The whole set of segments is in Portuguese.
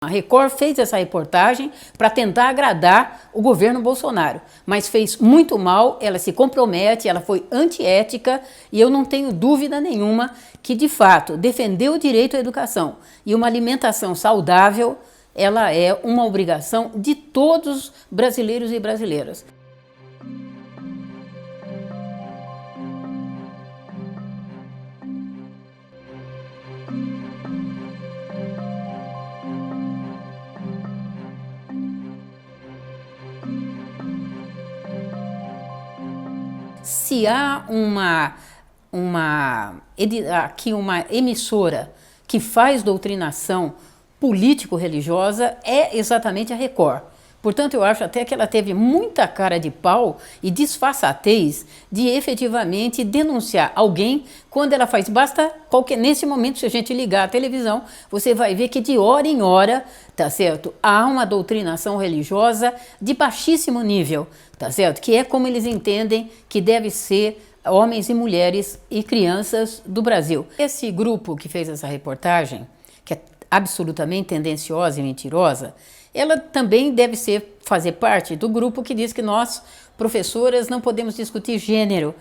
A Record fez essa reportagem para tentar agradar o governo Bolsonaro, mas fez muito mal, ela se compromete, ela foi antiética e eu não tenho dúvida nenhuma que, de fato, defender o direito à educação e uma alimentação saudável, ela é uma obrigação de todos os brasileiros e brasileiras. Se há uma emissora que faz doutrinação político-religiosa, é exatamente a Record. Portanto, eu acho até que ela teve muita cara de pau e disfarçatez de efetivamente denunciar alguém quando ela faz. Basta nesse momento, se a gente ligar a televisão, você vai ver que de hora em hora, tá certo? Há uma doutrinação religiosa de baixíssimo nível, tá certo? Que é como eles entendem que deve ser homens e mulheres e crianças do Brasil. Esse grupo que fez essa reportagem, que é absolutamente tendenciosa e mentirosa, ela também deve fazer parte do grupo que diz que nós, professoras, não podemos discutir gênero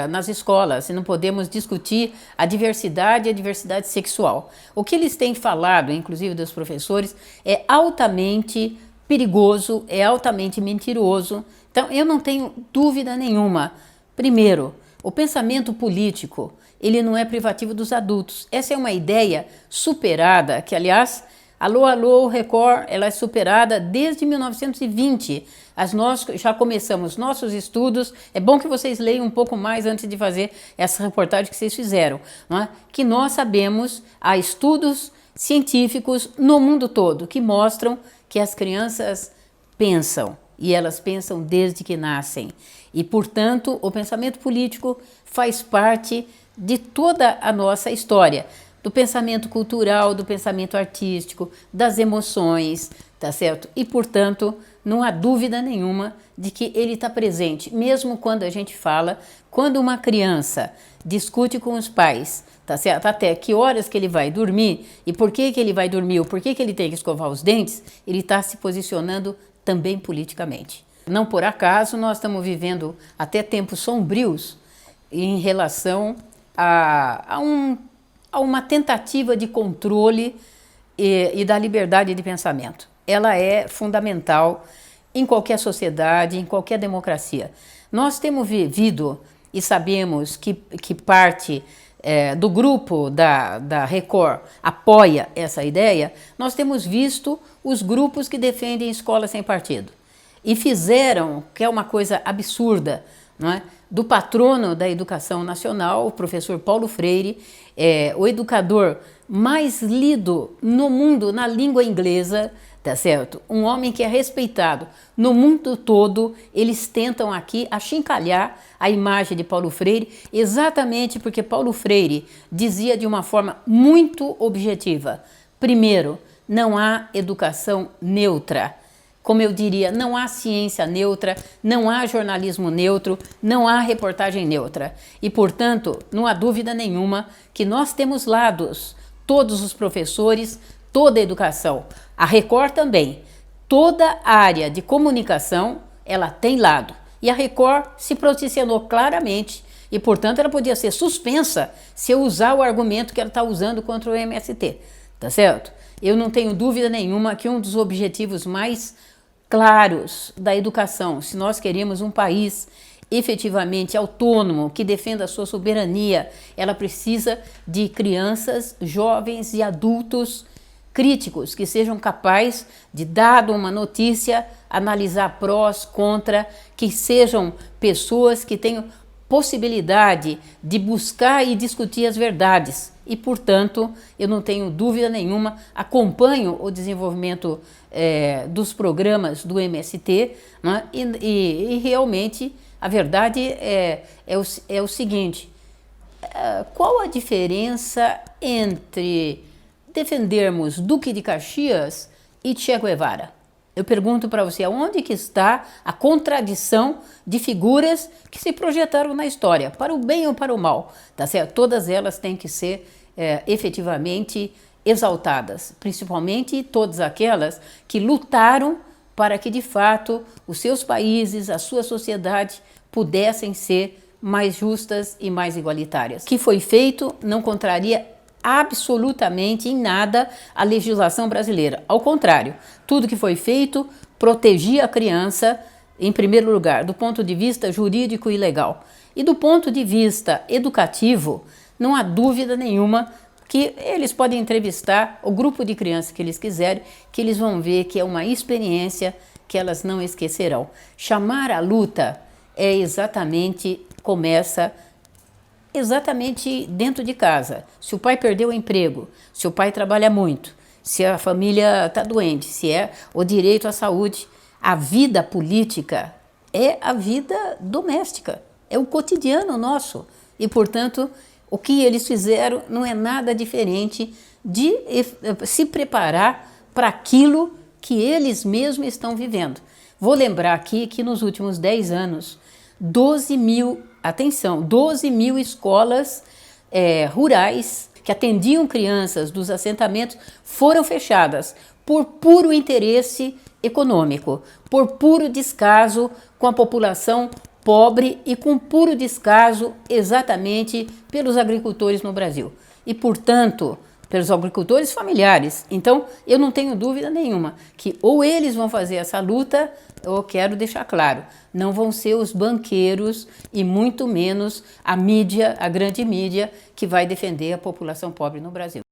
nas escolas, e não podemos discutir a diversidade sexual. O que eles têm falado, inclusive dos professores, é altamente perigoso, é altamente mentiroso. Então, eu não tenho dúvida nenhuma. Primeiro, o pensamento político, ele não é privativo dos adultos. Essa é uma ideia superada, que, aliás, Alô, Record, ela é superada desde 1920. Nós já começamos nossos estudos. É bom que vocês leiam um pouco mais antes de fazer essa reportagem que vocês fizeram, não é? Que nós sabemos, há estudos científicos no mundo todo que mostram que as crianças pensam, e elas pensam desde que nascem. E, portanto, o pensamento político faz parte de toda a nossa história, do pensamento cultural, do pensamento artístico, das emoções, tá certo? E, portanto, não há dúvida nenhuma de que ele está presente, mesmo quando a gente fala, quando uma criança discute com os pais, tá certo? Até que horas que ele vai dormir e por que ele vai dormir ou por que ele tem que escovar os dentes, ele está se posicionando também politicamente. Não por acaso nós estamos vivendo até tempos sombrios em relação a uma tentativa de controle e da liberdade de pensamento. Ela é fundamental em qualquer sociedade, em qualquer democracia. Nós temos vivido e sabemos que parte do grupo da Record apoia essa ideia. Nós temos visto os grupos que defendem escola sem partido. E fizeram, que é uma coisa absurda, não é? Do patrono da educação nacional, o professor Paulo Freire, o educador mais lido no mundo na língua inglesa, tá certo? Um homem que é respeitado no mundo todo. Eles tentam aqui achincalhar a imagem de Paulo Freire, exatamente porque Paulo Freire dizia de uma forma muito objetiva: primeiro, não há educação neutra. Como eu diria, não há ciência neutra, não há jornalismo neutro, não há reportagem neutra. E, portanto, não há dúvida nenhuma que nós temos lados, todos os professores, toda a educação. A Record também. Toda a área de comunicação, ela tem lado. E a Record se posicionou claramente e, portanto, ela podia ser suspensa se eu usar o argumento que ela está usando contra o MST. Tá certo? Eu não tenho dúvida nenhuma que um dos objetivos mais claros da educação, se nós queremos um país efetivamente autônomo, que defenda a sua soberania, ela precisa de crianças, jovens e adultos críticos, que sejam capazes de, dado uma notícia, analisar prós, contra, que sejam pessoas que tenham possibilidade de buscar e discutir as verdades. E, portanto, eu não tenho dúvida nenhuma, acompanho o desenvolvimento dos programas do MST, né? E realmente a verdade é o seguinte: qual a diferença entre defendermos Duque de Caxias e Che Guevara? Eu pergunto para você, aonde que está a contradição de figuras que se projetaram na história, para o bem ou para o mal, tá certo? Todas elas têm que ser efetivamente exaltadas, principalmente todas aquelas que lutaram para que, de fato, os seus países, a sua sociedade pudessem ser mais justas e mais igualitárias. O que foi feito não contraria absolutamente em nada a legislação brasileira. Ao contrário, tudo que foi feito protegia a criança, em primeiro lugar, do ponto de vista jurídico e legal. E do ponto de vista educativo, não há dúvida nenhuma que eles podem entrevistar o grupo de crianças que eles quiserem, que eles vão ver que é uma experiência que elas não esquecerão. Chamar a luta começa exatamente dentro de casa. Se o pai perdeu o emprego, se o pai trabalha muito, se a família está doente, se é o direito à saúde, a vida política é a vida doméstica, é o cotidiano nosso. E, portanto, o que eles fizeram não é nada diferente de se preparar para aquilo que eles mesmos estão vivendo. Vou lembrar aqui que nos últimos 10 anos, 12 mil escolas rurais que atendiam crianças dos assentamentos foram fechadas por puro interesse econômico, por puro descaso com a população pobre e com puro descaso exatamente pelos agricultores no Brasil. E, portanto, pelos agricultores familiares. Então, eu não tenho dúvida nenhuma que ou eles vão fazer essa luta, eu quero deixar claro, não vão ser os banqueiros e muito menos a mídia, a grande mídia, que vai defender a população pobre no Brasil.